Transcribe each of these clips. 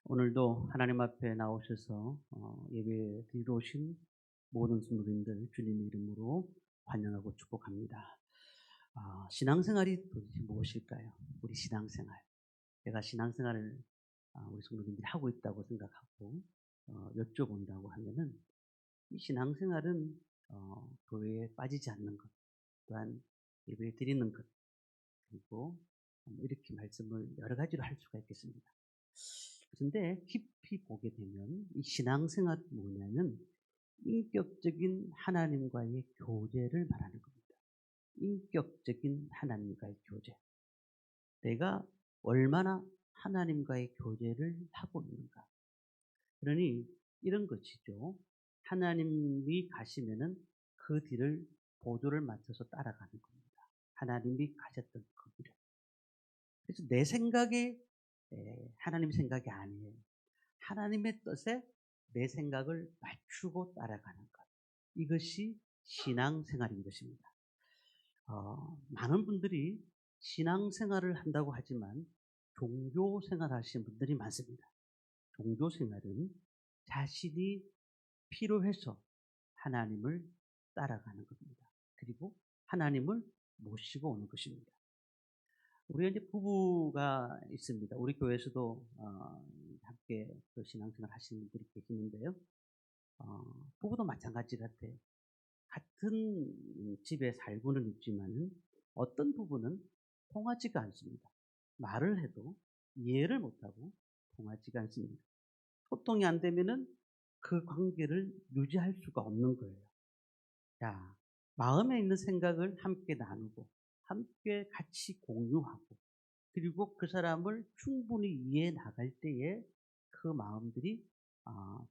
오늘도 하나님 앞에 나오셔서 예배 드리러 오신 모든 성도님들 주님의 이름으로 환영하고 축복합니다. 신앙생활이 도대체 무엇일까요? 우리 신앙생활. 제가 신앙생활을 우리 성도님들이 하고 있다고 생각하고 여쭤본다고 하면은 이 신앙생활은 교회에 빠지지 않는 것, 또한 예배 드리는 것, 그리고 이렇게 말씀을 여러 가지로 할 수가 있겠습니다. 그런데 깊이 보게 되면 이 신앙생활은 뭐냐면 인격적인 하나님과의 교제를 말하는 겁니다. 인격적인 하나님과의 교제. 내가 얼마나 하나님과의 교제를 하고 있는가. 그러니 이런 것이죠. 하나님이 가시면은 그 뒤를 보조를 맞춰서 따라가는 겁니다. 하나님이 가셨던 그 길을. 그래서 내 생각이 하나님 생각이 아니에요. 하나님의 뜻에 내 생각을 맞추고 따라가는 것. 이것이 신앙생활인 것입니다. 많은 분들이 신앙생활을 한다고 하지만 종교생활 하시는 분들이 많습니다. 종교생활은 자신이 필요해서 하나님을 따라가는 겁니다. 그리고 하나님을 모시고 오는 것입니다. 우리가 이제 부부가 있습니다. 우리 교회에서도 함께 그 신앙생활 하시는 분들이 계시는데요. 부부도 마찬가지 같아요. 같은 집에 살고는 있지만은 어떤 부부는 통하지가 않습니다. 말을 해도 이해를 못하고 통하지가 않습니다. 소통이 안 되면은 그 관계를 유지할 수가 없는 거예요. 자, 마음에 있는 생각을 함께 나누고 함께 같이 공유하고 그리고 그 사람을 충분히 이해해 나갈 때에 그 마음들이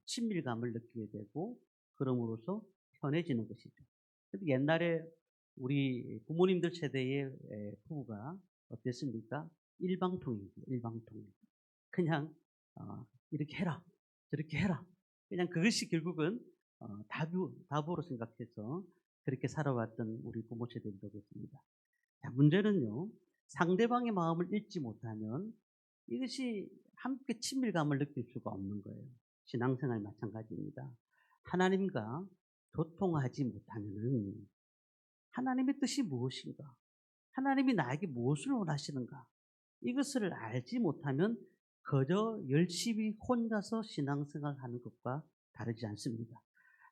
친밀감을 느끼게 되고 그럼으로써 편해지는 것이죠. 근데 옛날에 우리 부모님들 세대의 부부가 어땠습니까? 일방통이죠. 일방통. 그냥 이렇게 해라, 저렇게 해라. 그냥 그것이 결국은 답으로 생각해서 그렇게 살아왔던 우리 부모 세대들도 그렇습니다. 자, 문제는요, 상대방의 마음을 읽지 못하면 이것이 함께 친밀감을 느낄 수가 없는 거예요. 신앙생활 마찬가지입니다. 하나님과 교통하지 못하면은 하나님의 뜻이 무엇인가? 하나님이 나에게 무엇을 원하시는가? 이것을 알지 못하면 그저 열심히 혼자서 신앙생활 하는 것과 다르지 않습니다.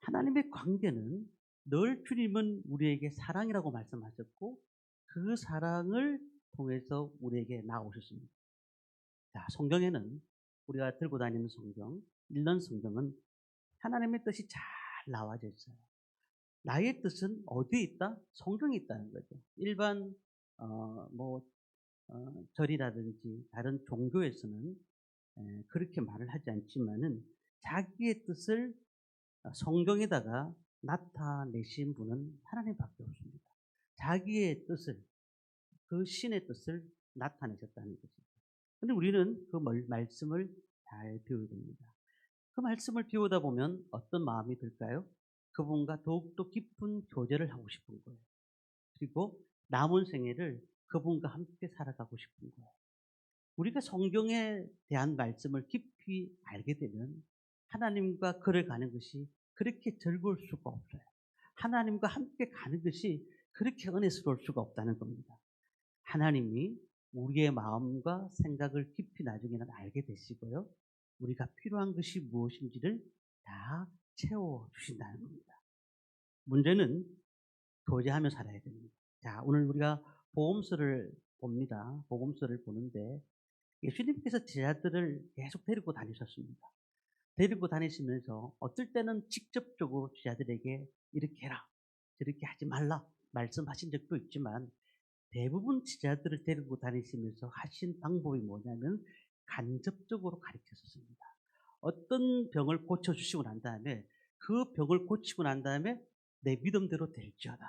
하나님의 관계는 늘 주님은 우리에게 사랑이라고 말씀하셨고 그 사랑을 통해서 우리에게 나오셨습니다. 자, 성경에는 우리가 들고 다니는 성경, 읽는 성경은 하나님의 뜻이 잘 나와져 있어요. 나의 뜻은 어디에 있다? 성경에 있다는 거죠. 일반 뭐 절이라든지 다른 종교에서는 그렇게 말을 하지 않지만은 자기의 뜻을 성경에다가 나타내신 분은 하나님밖에 없습니다. 자기의 뜻을 그 신의 뜻을 나타내셨다는 거죠. 근데 우리는 그 말씀을 잘 배워야 됩니다. 그 말씀을 배우다 보면 어떤 마음이 들까요? 그분과 더욱더 깊은 교제를 하고 싶은 거예요. 그리고 남은 생애를 그분과 함께 살아가고 싶은 거예요. 우리가 성경에 대한 말씀을 깊이 알게 되면 하나님과 걸어가는 것이 그렇게 즐거울 수가 없어요. 하나님과 함께 가는 것이 그렇게 은혜스러울 수가 없다는 겁니다. 하나님이 우리의 마음과 생각을 깊이 나중에는 알게 되시고요. 우리가 필요한 것이 무엇인지를 다 채워주신다는 겁니다. 문제는 교제하며 살아야 됩니다. 자, 오늘 우리가 복음서를 봅니다. 복음서를 보는데 예수님께서 제자들을 계속 데리고 다니셨습니다. 데리고 다니시면서 어떨 때는 직접적으로 제자들에게 이렇게 해라, 저렇게 하지 말라 말씀하신 적도 있지만 대부분 제자들을 데리고 다니시면서 하신 방법이 뭐냐면 간접적으로 가르쳤습니다. 어떤 병을 고쳐주시고 난 다음에 그 병을 고치고 난 다음에 내 믿음대로 될지어다.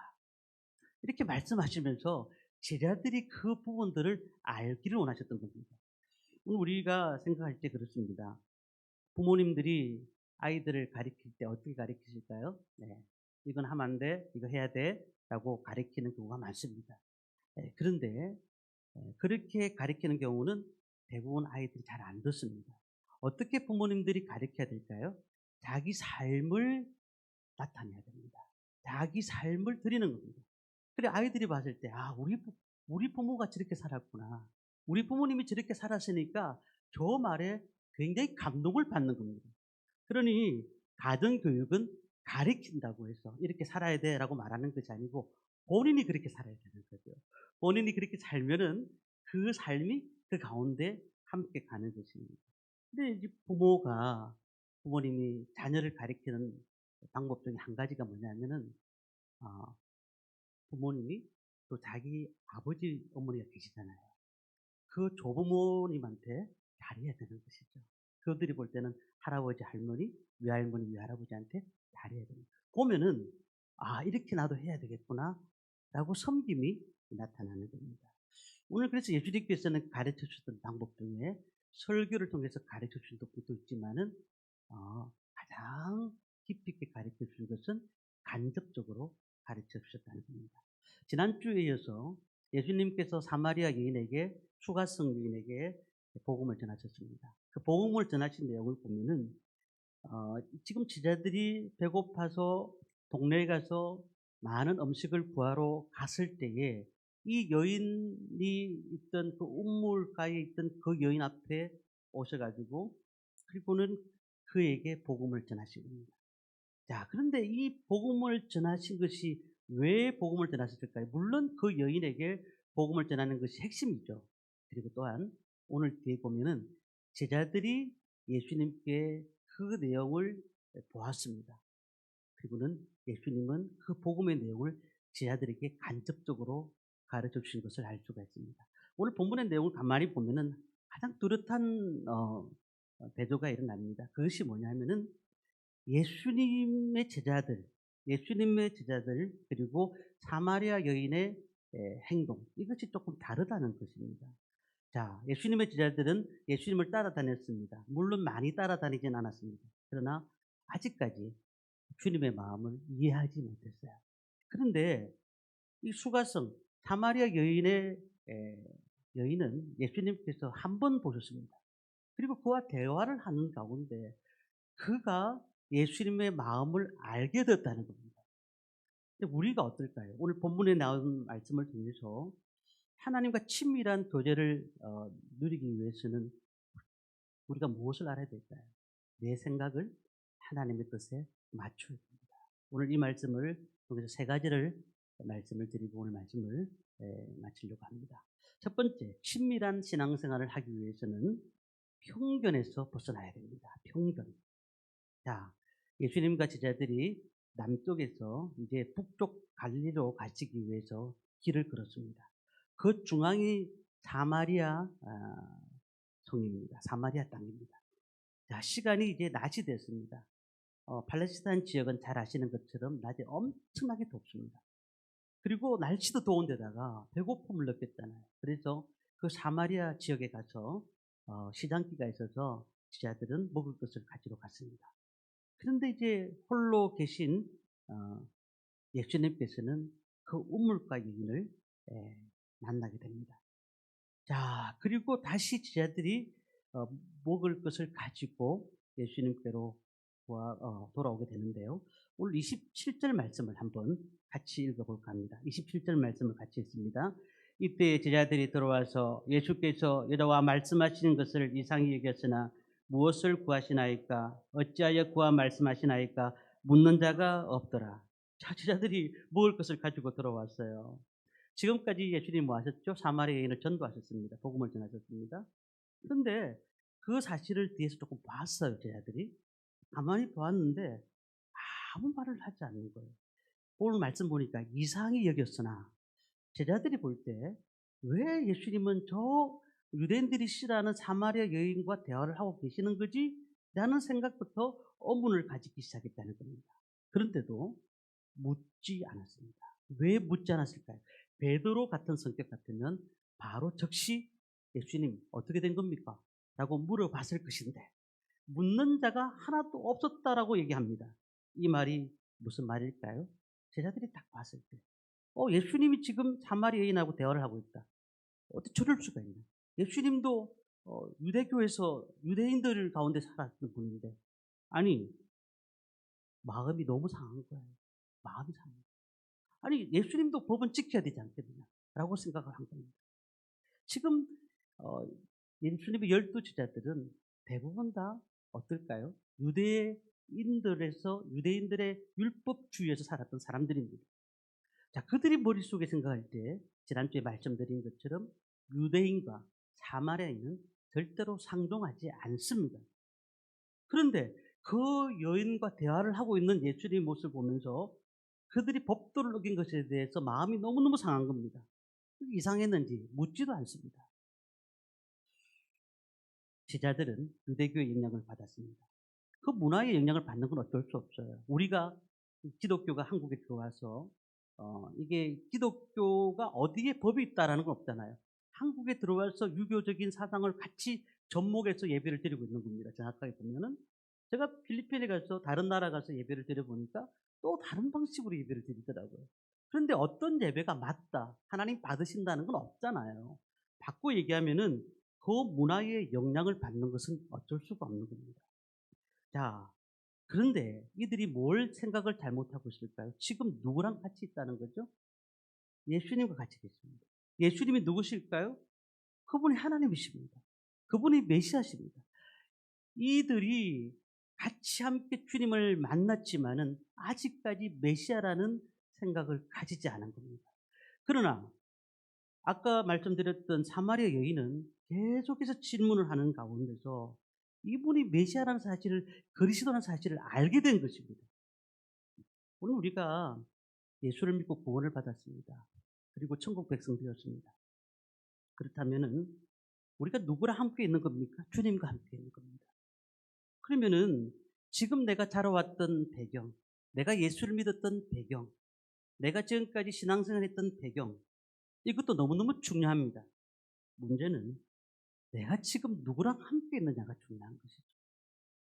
이렇게 말씀하시면서 제자들이 그 부분들을 알기를 원하셨던 겁니다. 우리가 생각할 때 그렇습니다. 부모님들이 아이들을 가르칠 때 어떻게 가르치실까요? 네. 이건 하면 안 돼, 이거 해야 돼, 라고 가르치는 경우가 많습니다. 그런데 그렇게 가르치는 경우는 대부분 아이들이 잘 안 듣습니다. 어떻게 부모님들이 가르쳐야 될까요? 자기 삶을 나타내야 됩니다. 자기 삶을 드리는 겁니다. 그래 아이들이 봤을 때 '아 우리 부모가 저렇게 살았구나. 우리 부모님이 저렇게 살았으니까 저 말에 굉장히 감동을 받는 겁니다.' 그러니 가정 교육은 가르친다고 해서 "이렇게 살아야 돼."라고 말하는 것이 아니고 본인이 그렇게 살아야 되는 거죠. 본인이 그렇게 살면은 그 삶이 그 가운데 함께 가는 것입니다. 근데 이제 부모님이 자녀를 가리키는 방법 중에 한 가지가 뭐냐면은 어 부모님이 또 자기 아버지, 어머니가 계시잖아요. 그 조부모님한테 잘해야 되는 것이죠. 그들이 볼 때는 할아버지, 할머니, 외할머니, 외할아버지한테 잘해야 됩니다. 보면은 '아 이렇게 나도 해야 되겠구나.'라고 섬김이 나타나는 겁니다. 오늘 그래서 예수님께서는 가르쳐 주셨던 방법 중에 설교를 통해서 가르쳐 주신 것도 있지만은 가장 깊이 있게 가르쳐 주신 것은 간접적으로 가르쳐 주셨다는 겁니다. 지난주에 이어서 예수님께서 사마리아 여인에게 추가성 여인에게 복음을 전하셨습니다. 그 복음을 전하신 내용을 보면은 지금 제자들이 배고파서 동네에 가서 많은 음식을 구하러 갔을 때에 이 여인이 있던 그 우물가에 있던 그 여인 앞에 오셔 가지고 그리고는 그에게 복음을 전하신 겁니다. 자, 그런데 이 복음을 전하신 것이 왜 복음을 전하셨을까요? 물론 그 여인에게 복음을 전하는 것이 핵심이죠. 그리고 또한 오늘 뒤에 보면은 제자들이 예수님께 그 내용을 보았습니다. 그리고는 예수님은 그 복음의 내용을 제자들에게 간접적으로 가르쳐 주신 것을 알 수가 있습니다. 오늘 본문의 내용을 가만히 보면은 가장 뚜렷한 대조가 일어납니다. 그것이 뭐냐 하면은 예수님의 제자들, 예수님의 제자들 그리고 사마리아 여인의 행동 이것이 조금 다르다는 것입니다. 자, 예수님의 제자들은 예수님을 따라다녔습니다. 물론 많이 따라다니진 않았습니다. 그러나 아직까지 주님의 마음을 이해하지 못했어요. 그런데 이 수가성 사마리아 여인의 여인은 예수님께서 한 번 보셨습니다. 그리고 그와 대화를 하는 가운데 그가 예수님의 마음을 알게 됐다는 겁니다. 근데 우리가 어떨까요? 오늘 본문에 나온 말씀을 통해서 하나님과 친밀한 교제를 누리기 위해서는 우리가 무엇을 알아야 될까요? 내 생각을 하나님의 뜻에 맞춰야 됩니다. 오늘 이 말씀을 통해서 세 가지를 말씀을 드리고 오늘 말씀을 마치려고 합니다. 첫 번째, 친밀한 신앙생활을 하기 위해서는 편견에서 벗어나야 됩니다. 편견. 자, 예수님과 제자들이 남쪽에서 이제 북쪽 갈릴리로 가시기 위해서 길을 걸었습니다. 그 중앙이 사마리아 성입니다. 사마리아 땅입니다. 자, 시간이 이제 낮이 됐습니다. 팔레스타인 지역은 잘 아시는 것처럼 낮에 엄청나게 덥습니다. 그리고 날씨도 더운데다가 배고픔을 느꼈잖아요. 그래서 그 사마리아 지역에 가서 시장기가 있어서 제자들은 먹을 것을 가지러 갔습니다. 그런데 이제 홀로 계신 예수님께서는 그 우물가 여인을 만나게 됩니다. 자, 그리고 다시 제자들이 먹을 것을 가지고 예수님께로 돌아오게 되는데요. 오늘 27절 말씀을 한번 같이 읽어볼까 합니다. 27절 말씀을 같이 읽습니다. 이때 제자들이 들어와서 예수께서 여자와 말씀하시는 것을 이상히 여겼으나 무엇을 구하시나이까? 어찌하여 구하 말씀하시나이까? 묻는 자가 없더라. 자, 제자들이 먹을 것을 가지고 들어왔어요. 지금까지 예수님이 뭐 하셨죠? 사마리아 여인을 전도하셨습니다. 복음을 전하셨습니다. 그런데 그 사실을 뒤에서 조금 봤어요, 제자들이. 가만히 보았는데 아무 말을 하지 않는 거예요. 오늘 말씀 보니까 이상히 여겼으나 제자들이 볼 때 왜 예수님은 저 유대인들이 싫어하는 사마리아 여인과 대화를 하고 계시는 거지? 라는 생각부터 의문을 가지기 시작했다는 겁니다. 그런데도 묻지 않았습니다. 왜 묻지 않았을까요? 베드로 같은 성격 같으면 바로 즉시 예수님 어떻게 된 겁니까? 라고 물어봤을 것인데 묻는 자가 하나도 없었다라고 얘기합니다. 이 말이 무슨 말일까요? 제자들이 딱 봤을 때 예수님이 지금 사마리아 여인하고 대화를 하고 있다. 어떻게 저럴 수가 있나? 예수님도 유대교에서 유대인들 가운데 살았던 분인데 아니 마음이 너무 상한 거예요. 마음이 상한 거예요. 아니 예수님도 법은 지켜야 되지 않겠느냐라고 생각을 한 겁니다. 지금 어 예수님의 12 제자들은 대부분 다 어떨까요? 유대인들의 율법주의에서 살았던 사람들입니다. 자, 그들이 머릿속에 생각할 때 지난주에 말씀드린 것처럼 유대인과 사마리아인은 절대로 상종하지 않습니다. 그런데 그 여인과 대화를 하고 있는 예수님의 모습을 보면서 그들이 법도를 어긴 것에 대해서 마음이 너무너무 상한 겁니다. 이상했는지 묻지도 않습니다. 제자들은 유대교의 영향을 받았습니다. 그 문화의 영향을 받는 건 어쩔 수 없어요. 우리가 기독교가 한국에 들어와서 이게 기독교가 어디에 법이 있다라는 건 없잖아요. 한국에 들어와서 유교적인 사상을 같이 접목해서 예배를 드리고 있는 겁니다. 정확하게 보면은 제가 필리핀에 가서 다른 나라 가서 예배를 드려보니까 또 다른 방식으로 예배를 드리더라고요. 그런데 어떤 예배가 맞다, 하나님 받으신다는 건 없잖아요. 바꿔 얘기하면은 그 문화의 영향을 받는 것은 어쩔 수가 없는 겁니다. 자, 그런데 이들이 뭘 생각을 잘못하고 있을까요? 지금 누구랑 같이 있다는 거죠? 예수님과 같이 있습니다. 예수님이 누구실까요? 그분이 하나님이십니다. 그분이 메시아십니다. 이들이 같이 함께 주님을 만났지만은 아직까지 메시아라는 생각을 가지지 않은 겁니다. 그러나 아까 말씀드렸던 사마리아 여인은 계속해서 질문을 하는 가운데서 이분이 메시아라는 사실을, 그리스도라는 사실을 알게 된 것입니다. 오늘 우리가 예수를 믿고 구원을 받았습니다. 그리고 천국 백성 되었습니다. 그렇다면은 우리가 누구랑 함께 있는 겁니까? 주님과 함께 있는 겁니다. 그러면은 지금 내가 자라왔던 배경, 내가 예수를 믿었던 배경, 내가 지금까지 신앙생활했던 배경, 이것도 너무너무 중요합니다. 문제는 내가 지금 누구랑 함께 있느냐가 중요한 것이죠.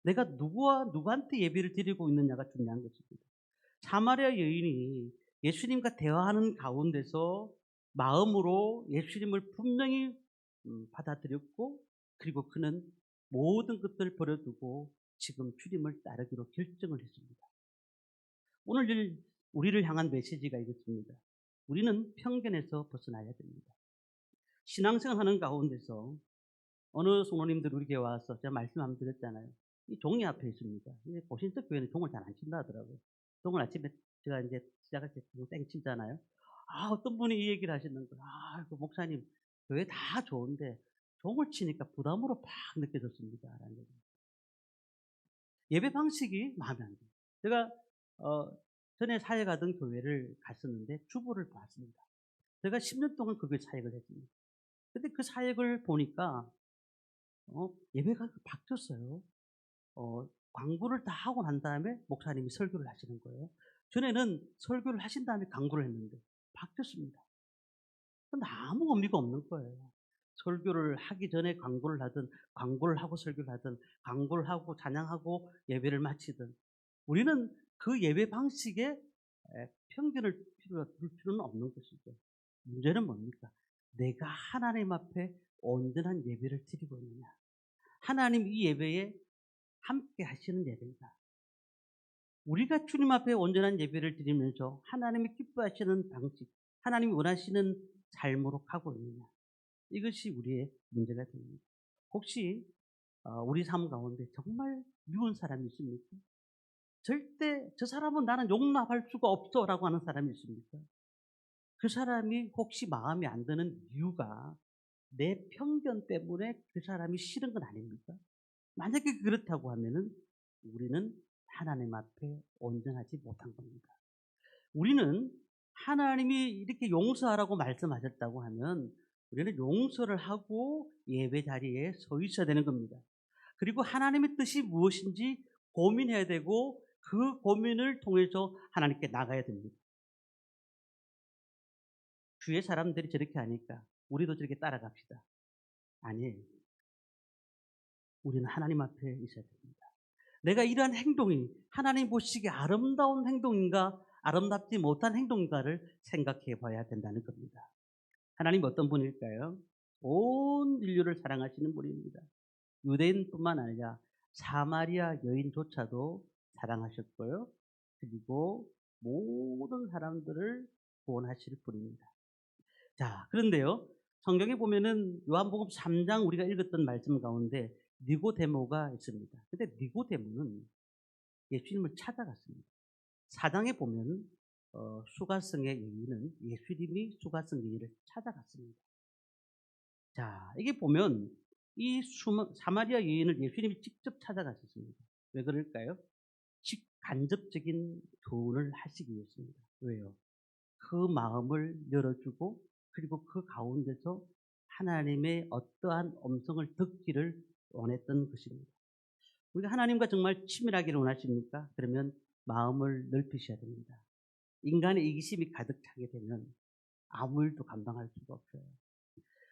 내가 누구한테 예배를 드리고 있느냐가 중요한 것입니다. 사마리아 여인이 예수님과 대화하는 가운데서 마음으로 예수님을 분명히 받아들였고, 그리고 그는 모든 것들을 버려두고 지금 주님을 따르기로 결정을 했습니다. 오늘 우리를 향한 메시지가 이렇습니다. 우리는 편견에서 벗어나야 됩니다. 신앙생활 하는 가운데서 어느 성도님들 우리 교회 와서 제가 말씀 한번 드렸잖아요. 이 종이 앞에 있습니다. 보신적 교회는 종을 잘 안 친다 하더라고요. 종을 아침에 제가 이제 시작할 때 땡 치잖아요. 어떤 분이 이 얘기를 하시는 거예요. 그 목사님, 교회 다 좋은데 종을 치니까 부담으로 팍 느껴졌습니다. 라는 거죠. 예배 방식이 마음에 안 들어요. 제가 전에 사회 가던 교회를 갔었는데 주보를 봤습니다. 제가 10년 동안 그 교회 사역을 했습니다. 근데 그 사역을 보니까 예배가 바뀌었어요. 광고를 다 하고 난 다음에 목사님이 설교를 하시는 거예요. 전에는 설교를 하신 다음에 광고를 했는데 바뀌었습니다. 근데 아무 의미가 없는 거예요. 설교를 하기 전에 광고를 하든, 광고를 하고 설교를 하든, 광고를 하고 찬양하고 예배를 마치든, 우리는 그 예배 방식에 편견을 둘 필요는 없는 것이죠. 문제는 뭡니까? 내가 하나님 앞에 온전한 예배를 드리고 있느냐. 하나님 이 예배에 함께 하시는 예배인가. 우리가 주님 앞에 온전한 예배를 드리면서 하나님이 기뻐하시는 방식, 하나님이 원하시는 삶으로 가고 있느냐. 이것이 우리의 문제가 됩니다. 혹시 우리 삶 가운데 정말 미운 사람이 있습니까? 절대 저 사람은 나는 용납할 수가 없어 라고 하는 사람이 있습니까? 그 사람이 혹시 마음에 안 드는 이유가 내 편견 때문에 그 사람이 싫은 건 아닙니까? 만약에 그렇다고 하면은 우리는 하나님 앞에 온전하지 못한 겁니다. 우리는 하나님이 이렇게 용서하라고 말씀하셨다고 하면 우리는 용서를 하고 예배 자리에 서 있어야 되는 겁니다. 그리고 하나님의 뜻이 무엇인지 고민해야 되고 그 고민을 통해서 하나님께 나가야 됩니다. 주위의 사람들이 저렇게 하니까 우리도 저렇게 따라갑시다. 아니에요. 우리는 하나님 앞에 있어야 됩니다. 내가 이러한 행동이 하나님 보시기에 아름다운 행동인가 아름답지 못한 행동인가를 생각해 봐야 된다는 겁니다. 하나님 어떤 분일까요? 온 인류를 사랑하시는 분입니다. 유대인뿐만 아니라 사마리아 여인조차도 사랑하셨고요. 그리고 모든 사람들을 구원하실 분입니다. 자, 그런데요. 성경에 보면은 요한복음 3장 우리가 읽었던 말씀 가운데 니고데모가 있습니다. 근데 니고데모는 예수님을 찾아갔습니다. 4장에 보면 수가성의 여인은 예수님이 수가성 여인을 찾아갔습니다. 자, 이게 보면 이 사마리아 여인을 예수님이 직접 찾아가셨습니다. 왜 그럴까요? 간접적인 교훈을 하시기 위해서입니다. 왜요? 그 마음을 열어주고 그리고 그 가운데서 하나님의 어떠한 음성을 듣기를 원했던 것입니다. 우리가 하나님과 정말 친밀하기를 원하십니까? 그러면 마음을 넓히셔야 됩니다. 인간의 이기심이 가득 차게 되면 아무 일도 감당할 수가 없어요.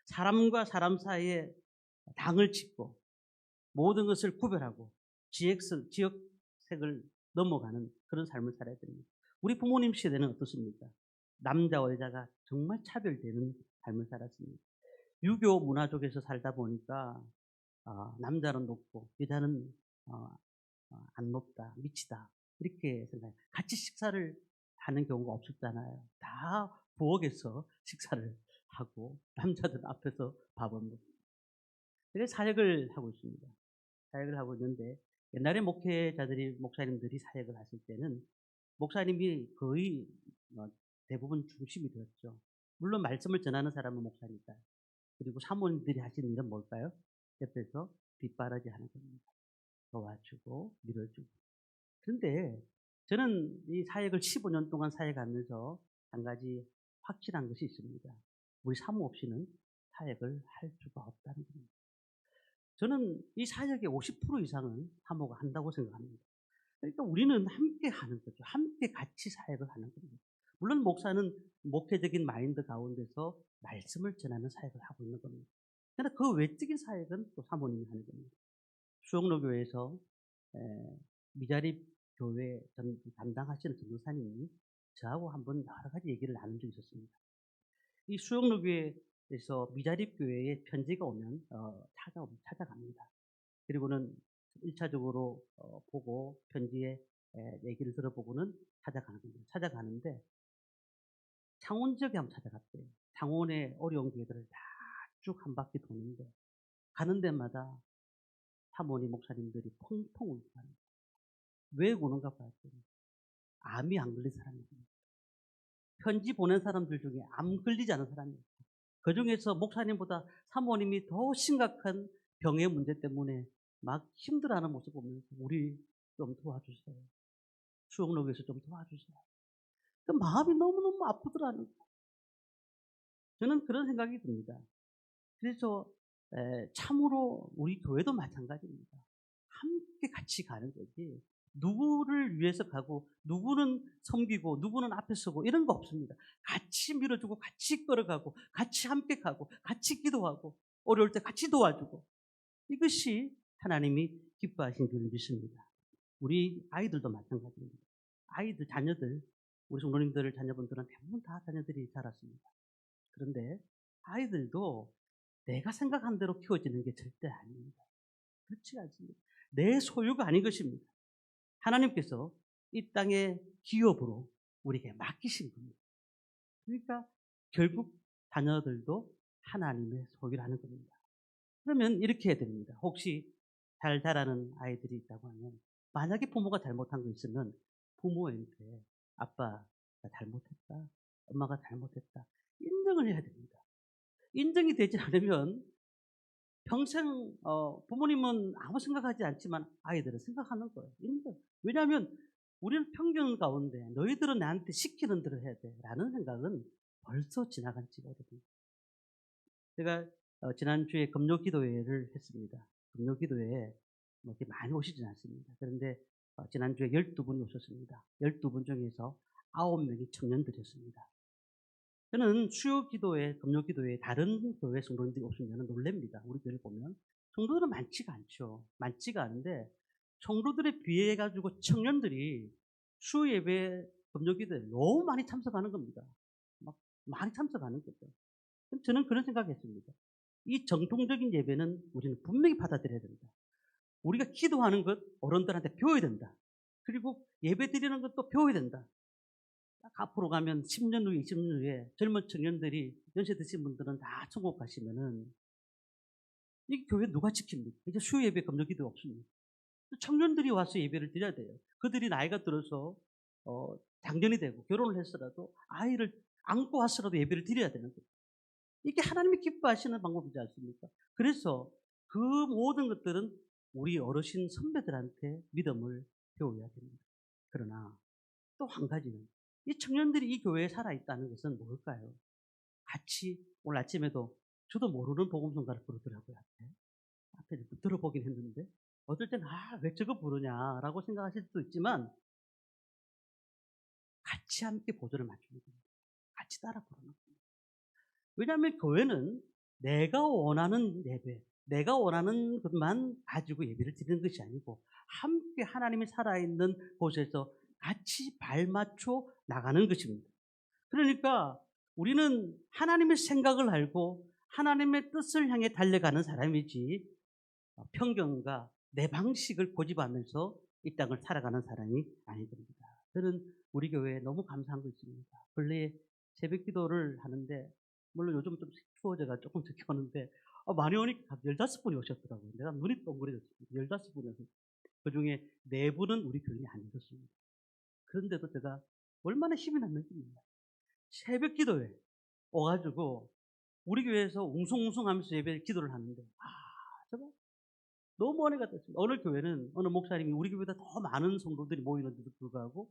사람과 사람 사이에 당을 짓고 모든 것을 구별하고 지역색을 넘어가는 그런 삶을 살아야 됩니다. 우리 부모님 시대는 어떻습니까? 남자와 여자가 정말 차별되는 삶을 살았습니다. 유교 문화 속에서 살다 보니까 남자는 높고 여자는 안 높다, 미치다 이렇게 생각해요. 같이 식사를 하는 경우가 없었잖아요. 다 부엌에서 식사를 하고 남자들 앞에서 밥을 먹고 그래서 사역을 하고 있습니다. 사역을 하고 있는데 옛날에 목사님들이 사역을 하실 때는 목사님이 거의 대부분 중심이 되었죠. 물론 말씀을 전하는 사람은 목사니까. 그리고 사모님들이 하시는 일은 뭘까요? 옆에서 뒷바라지 하는 겁니다. 도와주고 밀어주고. 그런데 저는 이 사역을 15년 동안 사역하면서 한 가지 확실한 것이 있습니다. 우리 사모 없이는 사역을 할 수가 없다는 겁니다. 저는 이 사역의 50% 이상은 사모가 한다고 생각합니다. 그러니까 우리는 함께 하는 거죠. 함께 같이 사역을 하는 겁니다. 물론 목사는 목회적인 마인드 가운데서 말씀을 전하는 사역을 하고 있는 겁니다. 그러나 그 외적인 사역은 또 사모님이 하는 겁니다. 수영로교회에서 미자립 교회 담당하시는 전도사님이 저하고 한번 여러 가지 얘기를 나눈 적이 있었습니다. 이 수영로교회에서 미자립 교회에 편지가 오면 찾아갑니다. 그리고는 1차적으로 보고 편지에 얘기를 들어보고는 찾아가는 겁니다. 찾아가는데 창원 지역에 한번 찾아갔대요. 창원의 어려운 교회들을 다 쭉 한 바퀴 도는데 가는 데마다 사모님 목사님들이 펑펑 울고 가는 거예요. 왜 우는가 봤더니 암이 안 걸린 사람입니다. 편지 보낸 사람들 중에 암 걸리지 않은 사람이 있어요. 그 중에서 목사님보다 사모님이 더 심각한 병의 문제 때문에 막 힘들어하는 모습 보면서 우리 좀 도와주세요. 수영록에서 좀 도와주세요. 그 마음이 너무너무 아프더라는 거예요. 저는 그런 생각이 듭니다. 그래서 참으로 우리 교회도 마찬가지입니다. 함께 같이 가는 거지. 누구를 위해서 가고 누구는 섬기고 누구는 앞에 서고 이런 거 없습니다. 같이 밀어주고 같이 걸어가고 같이 함께 가고 같이 기도하고 어려울 때 같이 도와주고 이것이 하나님이 기뻐하신 줄 믿습니다. 우리 아이들도 마찬가지입니다. 아이들, 자녀들, 우리 성도님들 자녀분들은 대부분 다 자녀들이 자랐습니다. 그런데 아이들도 내가 생각한 대로 키워지는 게 절대 아닙니다. 그렇지 않습니다. 내 소유가 아닌 것입니다. 하나님께서 이 땅의 기업으로 우리에게 맡기신 겁니다. 그러니까 결국 자녀들도 하나님의 소유라는 겁니다. 그러면 이렇게 해야 됩니다. 혹시 잘 자라는 아이들이 있다고 하면 만약에 부모가 잘못한 거 있으면 부모한테 아빠 나 잘못했다. 엄마가 잘못했다. 인정을 해야 됩니다. 인정이 되지 않으면 평생 부모님은 아무 생각하지 않지만 아이들은 생각하는 거예요. 인정. 왜냐하면 우리는 편견 가운데 너희들은 나한테 시키는 대로 해야 돼 라는 생각은 벌써 지나간 지가 오래됩니다. 제가 지난주에 금요기도회를 했습니다. 금요기도회에 뭐 이렇게 많이 오시진 않습니다. 그런데 지난주에 12분이 오셨습니다. 12분 중에서 9명이 청년들이었습니다. 저는 수요 기도회, 금요 기도회 다른 교회 성도님들이 오시면 놀랍니다. 우리 교회를 보면 성도들은 많지가 않죠. 많지가 않은데 성도들에 비해 가지고 청년들이 수요 예배, 금요 기도에 너무 많이 참석하는 겁니다. 막 많이 참석하는 거죠. 저는 그런 생각했습니다. 이 정통적인 예배는 우리는 분명히 받아들여야 된다. 우리가 기도하는 것 어른들한테 배워야 된다. 그리고 예배 드리는 것도 배워야 된다. 딱 앞으로 가면 10년 후에 20년 후에 젊은 청년들이 연세 드신 분들은 다 천국 가시면은 이 교회 누가 지킵니까? 이제 수요 예배 금요기도 없습니다. 청년들이 와서 예배를 드려야 돼요. 그들이 나이가 들어서 장년이 되고 결혼을 했더라도 아이를 안고 왔더라도 예배를 드려야 되는 거예요. 이게 하나님이 기뻐하시는 방법이지 않습니까? 그래서 그 모든 것들은 우리 어르신 선배들한테 믿음을 배워야 됩니다. 그러나 또 한 가지는 이 청년들이 이 교회에 살아있다는 것은 뭘까요? 같이 오늘 아침에도 저도 모르는 복음성가를 부르더라고요. 앞에 들어보긴 했는데 어떨 때는 왜 저거 부르냐라고 생각하실 수도 있지만 같이 함께 보조를 맞추는 겁니다. 같이 따라 부르는 겁니다. 왜냐하면 교회는 내가 원하는 예배, 내가 원하는 것만 가지고 예배를 드리는 것이 아니고 함께 하나님이 살아있는 곳에서 같이 발맞춰 나가는 것입니다. 그러니까 우리는 하나님의 생각을 알고 하나님의 뜻을 향해 달려가는 사람이지 편견과 내 방식을 고집하면서 이 땅을 살아가는 사람이 아닙니다. 저는 우리 교회에 너무 감사한 거 있습니다. 근래에 새벽 기도를 하는데 물론 요즘 좀 추워져가 조금 늦게 오는데 많이 오니까 15분이 오셨더라고요. 내가 눈이 동그래졌습니다. 15분이어서 그중에 4분은 우리 교인이 아니었습니다. 그런데도 제가 얼마나 힘이 났는지 몰라요. 새벽 기도에 와가지고 우리 교회에서 웅성웅성하면서 예배 기도를 하는데 제가 너무 은혜가 됐습니다. 어느 교회는 어느 목사님이 우리 교회보다 더 많은 성도들이 모이는데도 불구하고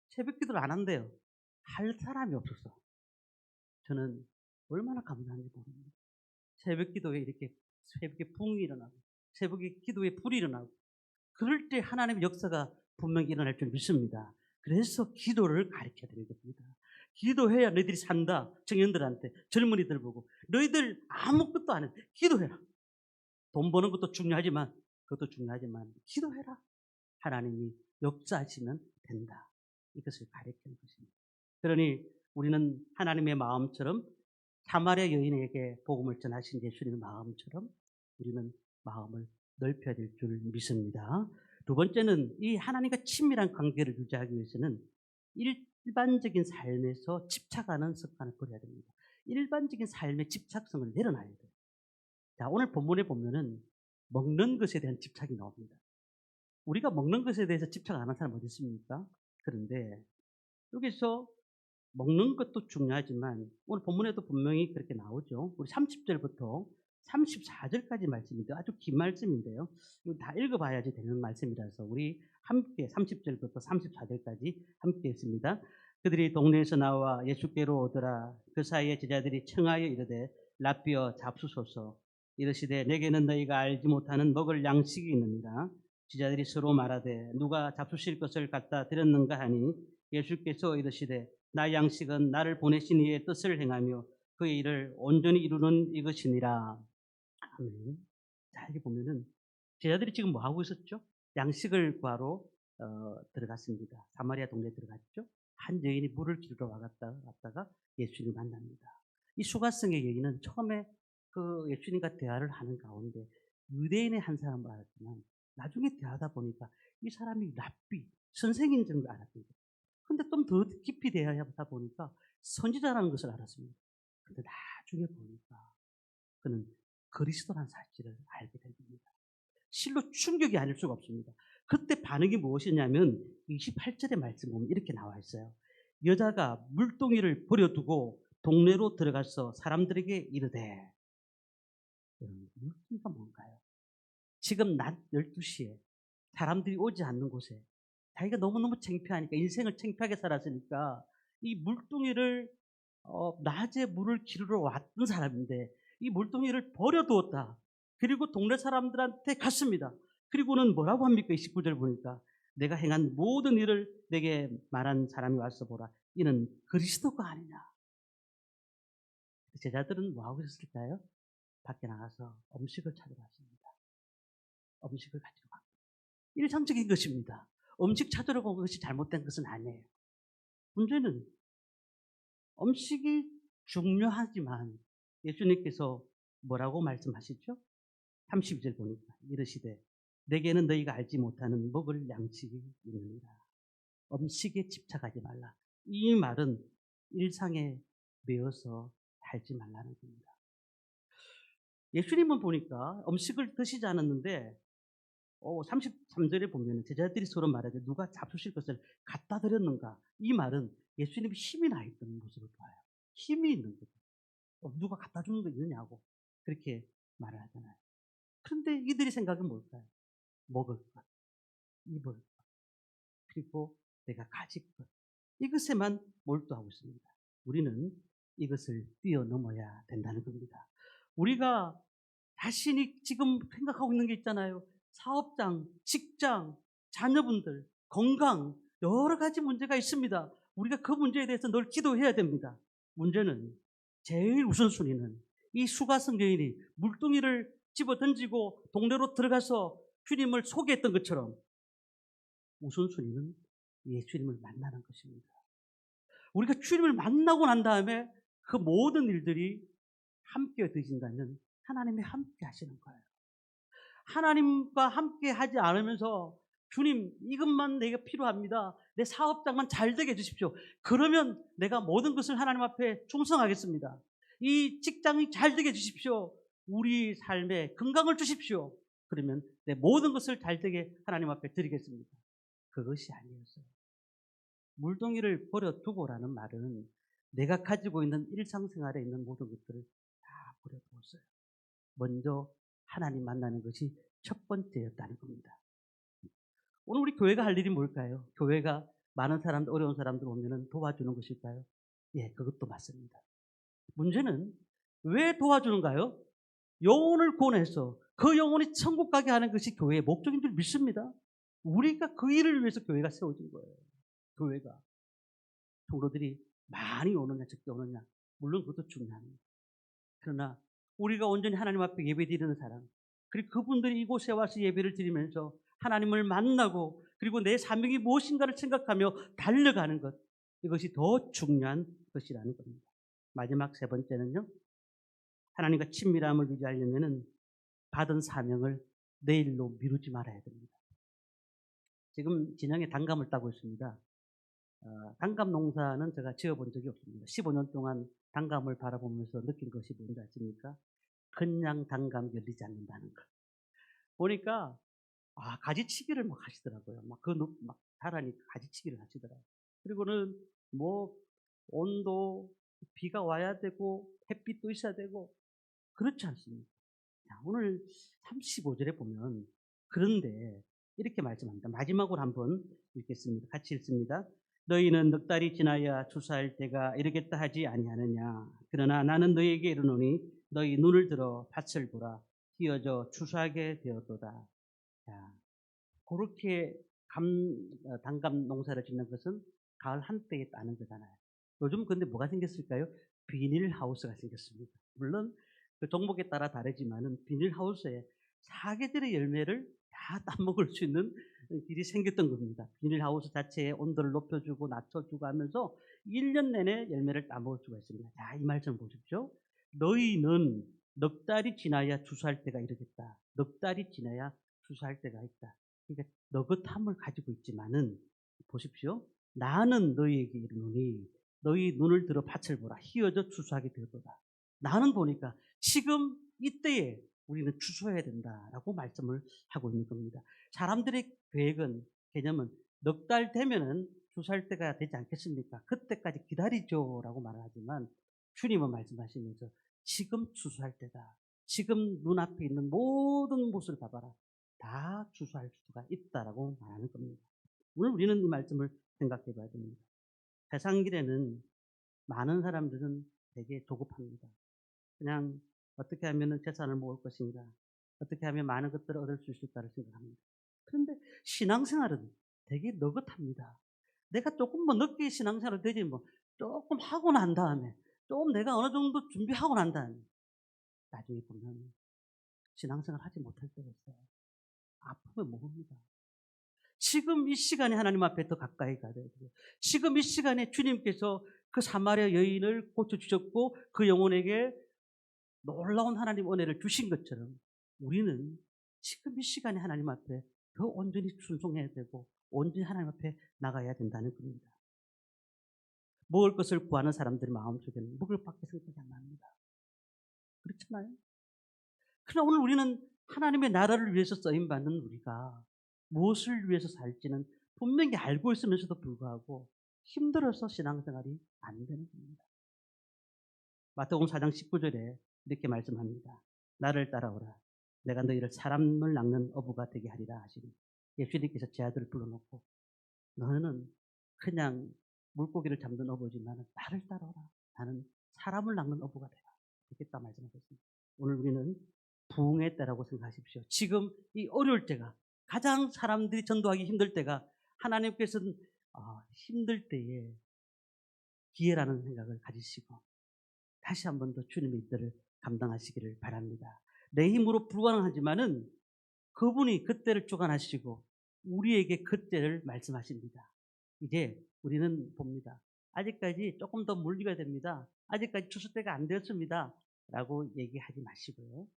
새벽 기도를 안 한대요. 할 사람이 없었어. 저는 얼마나 감사한지 모릅니다. 새벽 기도에 이렇게 새벽에 붕이 일어나고 새벽에 기도에 불이 일어나고 그럴 때 하나님의 역사가 분명히 일어날 줄 믿습니다. 그래서 기도를 가르쳐 드리는 겁니다. 기도해야 너희들이 산다. 청년들한테 젊은이들 보고 너희들 아무것도 안 해. 기도해라. 돈 버는 것도 중요하지만 그것도 중요하지만 기도해라. 하나님이 역사하시면 된다. 이것을 가르치는 것입니다. 그러니 우리는 하나님의 마음처럼 사마리아 여인에게 복음을 전하신 예수님의 마음처럼 우리는 마음을 넓혀야 될 줄 믿습니다. 두 번째는 이 하나님과 친밀한 관계를 유지하기 위해서는 일반적인 삶에서 집착하는 습관을 버려야 됩니다. 일반적인 삶의 집착성을 내려놔야 돼요. 자, 오늘 본문에 보면은 먹는 것에 대한 집착이 나옵니다. 우리가 먹는 것에 대해서 집착 안 하는 사람 어디 있습니까? 그런데 여기서 먹는 것도 중요하지만 오늘 본문에도 분명히 그렇게 나오죠. 우리 30절부터 34절까지 말씀인데 아주 긴 말씀인데요. 이거 다 읽어봐야지 되는 말씀이라서 우리 함께 30절부터 34절까지 함께 했습니다. 그들이 동네에서 나와 예수께로 오더라. 그 사이에 제자들이 청하여 이르되 랍비어 잡수소서. 이르시되 내게는 너희가 알지 못하는 먹을 양식이 있느니라. 제자들이 서로 말하되 누가 잡수실 것을 갖다 드렸는가 하니 예수께서 이르시되 나 양식은 나를 보내신 이의 뜻을 행하며 그의 일을 온전히 이루는 이것이니라. 아멘. 자, 여기 보면은 제자들이 지금 뭐 하고 있었죠? 양식을 구하러 들어갔습니다. 사마리아 동네에 들어갔죠. 한 여인이 물을 기르러 왔다가 예수님을 만납니다. 이 수가성의 여인은 처음에 그 예수님과 대화를 하는 가운데 유대인의 한 사람을 알았지만 나중에 대하다 보니까 이 사람이 랍비, 선생인 줄 알았습니다. 근데 좀 더 깊이 대하다 보니까 선지자라는 것을 알았습니다. 근데 나중에 보니까 그는 그리스도라는 사실을 알게 된 겁니다. 실로 충격이 아닐 수가 없습니다. 그때 반응이 무엇이냐면 28절의 말씀 보면 이렇게 나와 있어요. 여자가 물동이를 버려두고 동네로 들어가서 사람들에게 이르되, 물동이가 뭔가요? 지금 낮 12시에 사람들이 오지 않는 곳에 자기가 너무너무 창피하니까 인생을 창피하게 살았으니까 이 물동이를 낮에 물을 기르러 왔던 사람인데 이 물동이를 버려두었다. 그리고 동네 사람들한테 갔습니다. 그리고는 뭐라고 합니까? 29절 보니까 내가 행한 모든 일을 내게 말한 사람이 와서 보라. 이는 그리스도가 아니냐. 제자들은 뭐하고 있었을까요? 밖에 나가서 음식을 찾으러 왔습니다. 음식을 가지고 왔습니다. 일상적인 것입니다. 음식 찾으러 온 것이 잘못된 것은 아니에요. 문제는 음식이 중요하지만 예수님께서 뭐라고 말씀하시죠? 32절 보니까 이르시되 내게는 너희가 알지 못하는 먹을 양식이 있느니라. 음식에 집착하지 말라. 이 말은 일상에 매어서 살지 말라는 겁니다. 예수님은 보니까 음식을 드시지 않았는데 33절에 보면 제자들이 서로 말하되 누가 잡수실 것을 갖다 드렸는가? 이 말은 예수님이 힘이 나 있던 모습을 봐요. 힘이 있는 거죠. 누가 갖다 주는 거 있느냐고 그렇게 말을 하잖아요. 그런데 이들의 생각은 뭘까요? 먹을 것, 입을 것, 그리고 내가 가질 것. 이것에만 몰두하고 있습니다. 우리는 이것을 뛰어넘어야 된다는 겁니다. 우리가 자신이 지금 생각하고 있는 게 있잖아요. 사업장, 직장, 자녀분들, 건강, 여러 가지 문제가 있습니다. 우리가 그 문제에 대해서 늘 기도해야 됩니다. 문제는 제일 우선순위는 이 수가성 여인이 물동이를 집어 던지고 동네로 들어가서 주님을 소개했던 것처럼 우선순위는 예수님을 만나는 것입니다. 우리가 주님을 만나고 난 다음에 그 모든 일들이 함께 되진다면 하나님이 함께 하시는 거예요. 하나님과 함께 하지 않으면서 주님 이것만 내가 필요합니다. 내 사업장만 잘 되게 해주십시오. 그러면 내가 모든 것을 하나님 앞에 충성하겠습니다. 이 직장이 잘 되게 해주십시오. 우리 삶에 건강을 주십시오. 그러면 내 모든 것을 잘 되게 하나님 앞에 드리겠습니다. 그것이 아니었어요. 물동이를 버려두고라는 말은 내가 가지고 있는 일상생활에 있는 모든 것들을 다 버려두었어요. 먼저 하나님 만나는 것이 첫 번째였다는 겁니다. 오늘 우리 교회가 할 일이 뭘까요? 교회가 많은 사람들, 어려운 사람들 오면 도와주는 것일까요? 예, 그것도 맞습니다. 문제는 왜 도와주는가요? 영혼을 구원해서 그 영혼이 천국 가게 하는 것이 교회의 목적인 줄 믿습니다. 우리가 그 일을 위해서 교회가 세워진 거예요. 교회가. 성도들이 많이 오느냐 적게 오느냐 물론 그것도 중요합니다. 그러나 우리가 온전히 하나님 앞에 예배드리는 사람, 그리고 그분들이 이곳에 와서 예배를 드리면서 하나님을 만나고 그리고 내 사명이 무엇인가를 생각하며 달려가는 것, 이것이 더 중요한 것이라는 겁니다. 마지막 세 번째는요, 하나님과 친밀함을 유지하려면 받은 사명을 내일로 미루지 말아야 됩니다. 지금 진영에 단감을 따고 있습니다. 단감 농사는 제가 지어본 적이 없습니다. 15년 동안 단감을 바라보면서 느낀 것이 뭔지 아십니까? 그냥 단감 열리지 않는다는 것. 보니까 가지치기를 막 하시더라고요. 막 자라니까 가지치기를 하시더라고요. 그리고는 뭐 온도, 비가 와야 되고 햇빛도 있어야 되고 그렇지 않습니다. 자, 오늘 35절에 보면 그런데 이렇게 말씀합니다. 마지막으로 한번 읽겠습니다. 같이 읽습니다. 너희는 넉 달이 지나야 추수할 때가 이르겠다 하지 아니하느냐. 그러나 나는 너희에게 이르노니 너희 눈을 들어 밭을 보라. 휘어져 추수하게 되었도다. 자, 그렇게 단감 농사를 짓는 것은 가을 한때에 따는 거잖아요. 요즘 근데 뭐가 생겼을까요? 비닐하우스가 생겼습니다. 물론 그 종목에 따라 다르지만은 비닐하우스에 사계절의 열매를 다 따먹을 수 있는 길이 생겼던 겁니다. 비닐하우스 자체의 온도를 높여주고 낮춰주고 하면서 1년 내내 열매를 따먹을 수가 있습니다. 자, 이 말씀 보십시오. 너희는 넉 달이 지나야 추수할 때가 이르겠다. 넉 달이 지나야 추수할 때가 있다. 그러니까 너긋함을 가지고 있지만은 보십시오. 나는 너희에게 이르노니 너희 눈을 들어 밭을 보라. 휘어져 추수하게 되었도다. 나는 보니까 지금 이때에 우리는 추수해야 된다라고 말씀을 하고 있는 겁니다. 사람들의 계획은, 개념은 넉 달 되면은 추수할 때가 되지 않겠습니까? 그때까지 기다리죠라고 말하지만 주님은 말씀하시면서 지금 추수할 때다. 지금 눈앞에 있는 모든 것을 봐봐라. 다 추수할 수가 있다라고 말하는 겁니다. 오늘 우리는 이 말씀을 생각해 봐야 됩니다. 세상 길에는 많은 사람들은 되게 조급합니다. 그냥 어떻게 하면 재산을 모을 것인가, 어떻게 하면 많은 것들을 얻을 수 있을까를 생각합니다. 그런데 신앙생활은 되게 너긋합니다. 내가 조금 늦게 신앙생활을 되지 조금 하고 난 다음에 좀 내가 어느 정도 준비하고 난 다음에 나중에 보면 신앙생활 하지 못할 때가 있어요. 아프면 모릅니다. 지금 이 시간에 하나님 앞에 더 가까이 가야 되고, 지금 이 시간에 주님께서 그 사마리아 여인을 고쳐주셨고 그 영혼에게 놀라운 하나님 은혜를 주신 것처럼 우리는 지금 이 시간에 하나님 앞에 더 온전히 순종해야 되고 온전히 하나님 앞에 나가야 된다는 겁니다. 먹을 것을 구하는 사람들의 마음속에는 먹을 밖에 생각이 안 납니다. 그렇잖아요? 그러나 오늘 우리는 하나님의 나라를 위해서 쓰임받는 우리가 무엇을 위해서 살지는 분명히 알고 있으면서도 불구하고 힘들어서 신앙생활이 안 되는 겁니다. 마태복음 4장 19절에 이렇게 말씀합니다. 나를 따라오라. 내가 너희를 사람을 낚는 어부가 되게 하리라 하시니 예수님께서 제 아들을 불러놓고 너는 그냥 물고기를 잡는 어부지만 나를 따라오라. 나는 사람을 낚는 어부가 되라. 이렇게 딱 말씀하셨습니다. 오늘 우리는 부흥의 때라고 생각하십시오. 지금 이 어려울 때가 가장 사람들이 전도하기 힘들 때가 하나님께서는 힘들 때에 기회라는 생각을 가지시고 다시 한 번 더 주님의 일들을 감당하시기를 바랍니다. 내 힘으로 불가능하지만은 그분이 그때를 주관하시고 우리에게 그때를 말씀하십니다. 이제 우리는 봅니다. 아직까지 조금 더 물리가 됩니다. 아직까지 추수 때가 안 되었습니다. 라고 얘기하지 마시고요.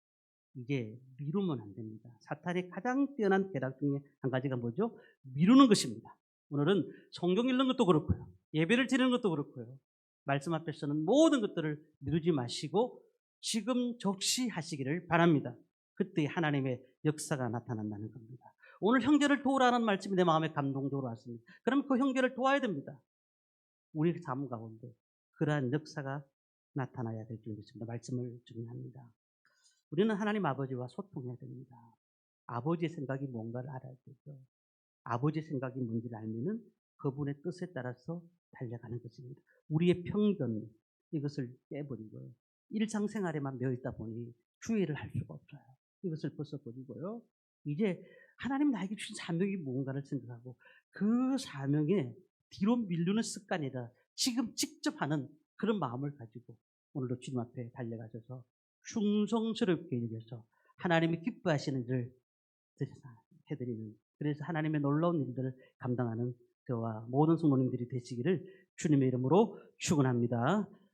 이제 미루면 안 됩니다. 사탄의 가장 뛰어난 계략 중에 한 가지가 뭐죠? 미루는 것입니다. 오늘은 성경 읽는 것도 그렇고요. 예배를 드리는 것도 그렇고요. 말씀 앞에서는 모든 것들을 미루지 마시고 지금 적시하시기를 바랍니다. 그때 하나님의 역사가 나타난다는 겁니다. 오늘 형제를 도우라는 말씀이 내 마음에 감동적으로 왔습니다. 그럼 그 형제를 도와야 됩니다. 우리 삶 가운데 그러한 역사가 나타나야 될 줄 믿습니다. 말씀을 정리합니다. 우리는 하나님 아버지와 소통해야 됩니다. 아버지의 생각이 뭔가를 알아야 되죠. 아버지의 생각이 뭔지를 알면은 그분의 뜻에 따라서 달려가는 것입니다. 우리의 편견 이것을 깨버리고요. 일상생활에만 매여있다 보니 주의를 할 수가 없어요. 이것을 벗어버리고요. 이제 하나님 나에게 주신 사명이 뭔가를 생각하고 그 사명에 뒤로 밀리는 습관이라 지금 직접 하는 그런 마음을 가지고 오늘도 주님 앞에 달려가셔서 충성스럽게 여겨서 하나님이 기뻐하시는 일을 해드리는 그래서 하나님의 놀라운 일들을 감당하는 저와 모든 성도님들이 되시기를 주님의 이름으로 축원합니다.